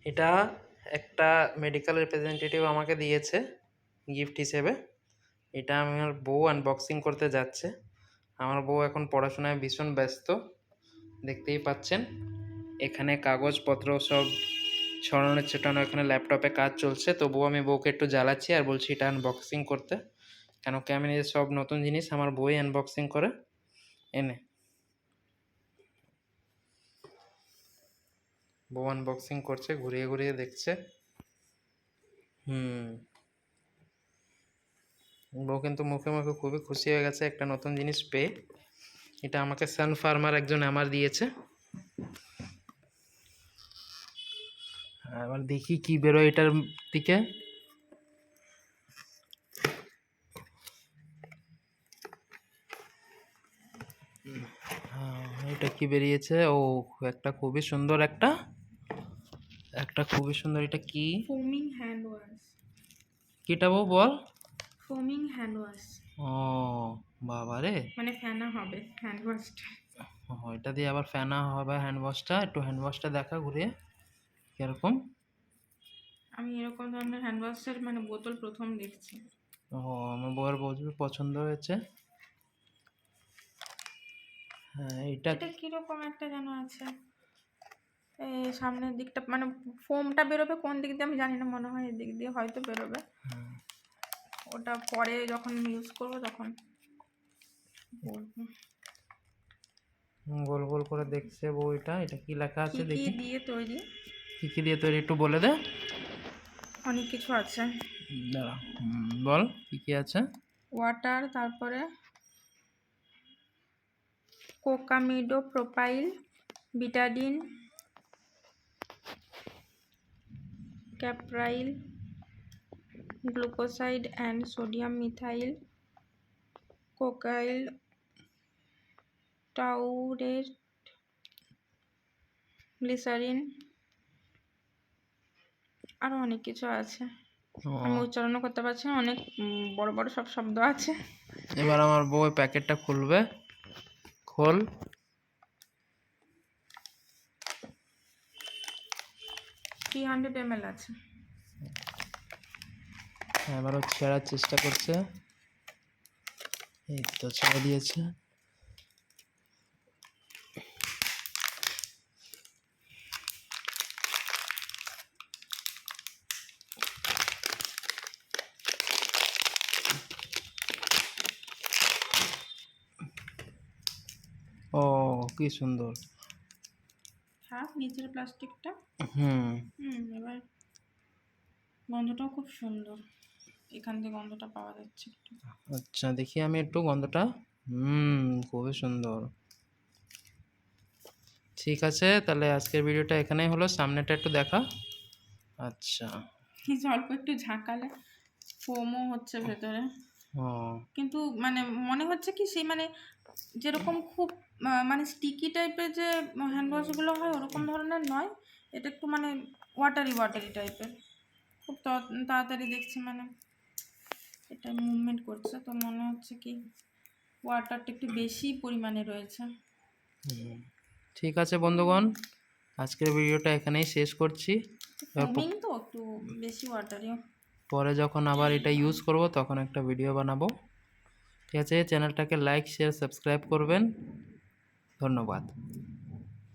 এটা একটা medical representative আমাকে দিয়েছে গিফট হিসেবে। এটা আমার বউ আনবক্সিং করতে যাচ্ছে। আমার বউ এখন পড়াশোনায় ভীষণ ব্যস্ত, দেখতেই পাচ্ছেন। এখানে কাগজপত্র সব ছড়ানো ছিটানো, এখানে ল্যাপটপে কাজ চলছে। তবুও আমি বউকে একটু জ্বালাচ্ছি আর বলছি এটা আনবক্সিং করতে, কেন কি আমি নিজে সব নতুন জিনিস আমার বই আনবক্সিং করে এনে। বউ আনবক্সিং করছে, ঘুরিয়ে ঘুরিয়ে দেখছে। বউ কিন্তু মুখে মুখে খুবই খুশি হয়ে গেছে একটা নতুন জিনিস পেয়ে। এটা আমাকে সান ফার্মার একজন আমার দিয়েছে। এবার দেখি কি বেরোয় এটার দিকে। এটা কি বেরিয়েছে? ও একটা খুবই সুন্দর একটা খুবই সুন্দর। এটা কি? ফোমিং হ্যান্ড ওয়াশ। কিটা বউ বল? ফোমিং হ্যান্ড ওয়াশ। ও বাবা রে, মানে ফেনা হবে হ্যান্ড ওয়াশটা। এটা দিয়ে আবার ফেনা হবে হ্যান্ড ওয়াশটা। একটু হ্যান্ড ওয়াশটা দেখা ঘুরিয়ে কিরকম। আমি এরকম ধরনের হ্যান্ড ওয়াশের মানে বোতল প্রথম দেখছি। ও আমার বউয়ের বহুত পছন্দ হয়েছে। হ্যাঁ, এটা কিরকম একটা যেন আছে। এই সামনের দিকটা মানে ফোমটা বেরোবে কোন দিক দিয়ে আমি জানি না, মনে হয় এদিক দিয়ে হয়তো বেরোবে। ওটা পরে যখন ইউজ করবো তখন বলবো। গোল গোল করে দেখছে বউ। এটা কি লেখা আছে দেখি। কি দিয়ে তৈরি? কি দিয়ে তৈরি একটু বলে দে। অনেক কিছু আছে। দাঁড়া, বল কি আছে। ওয়াটার, তারপরে cocamidopropyl, betaine, caprylyl, glucoside and sodium methyl, cocoyl, taurate, glycerin, আরও অনেক কিছু আছে। আমি উচ্চারণও করতে পারছি না, অনেক বড় বড় সব শব্দ আছে। এবার আমার বউ প্যাকেটটা খুলবে। খোল। 300 ml আছে। এবারও ছেড়ার চেষ্টা করছে। এই তো ছেড়ে দিয়েছে। ও কি সুন্দর। থাক নিচের প্লাস্টিকটা। হুম এবার গন্ধটাও খুব সুন্দর, এখান থেকে গন্ধটা পাওয়া যাচ্ছে একটু। আচ্ছা দেখি আমি একটু গন্ধটা। খুবই সুন্দর। ঠিক আছে, তাহলে আজকের ভিডিওটা এখানেই হলো। সামনেটা একটু দেখা। আচ্ছা, অল্প একটু ঝাঁকালে ফোমও হচ্ছে ভেতরে, ও কিন্তু মানে মনে হচ্ছে কি সেই মানে যেরকম খুব মানে স্টিকি টাইপের যে হ্যান্ড ওয়াশগুলো হয় ওরকম ধরনের নয়। এটা একটু মানে ওয়াটারি টাইপের। খুব তাড়াতাড়ি দেখছি মানে এটা মুভমেন্ট করছে, তো মনে হচ্ছে কি ওয়াটারটা একটু বেশি পরিমাণে রয়েছে। ঠিক আছে বন্ধুগণ, আজকের ভিডিওটা এখানেই শেষ করছি। ফোমিং তো একটু বেশি ওয়াটারিও। পরে যখন আবার এটা ইউজ করব তখন একটা ভিডিও বানাবো। ঠিক আছে, চ্যানেলটাকে লাইক শেয়ার সাবস্ক্রাইব করবেন। ধন্যবাদ।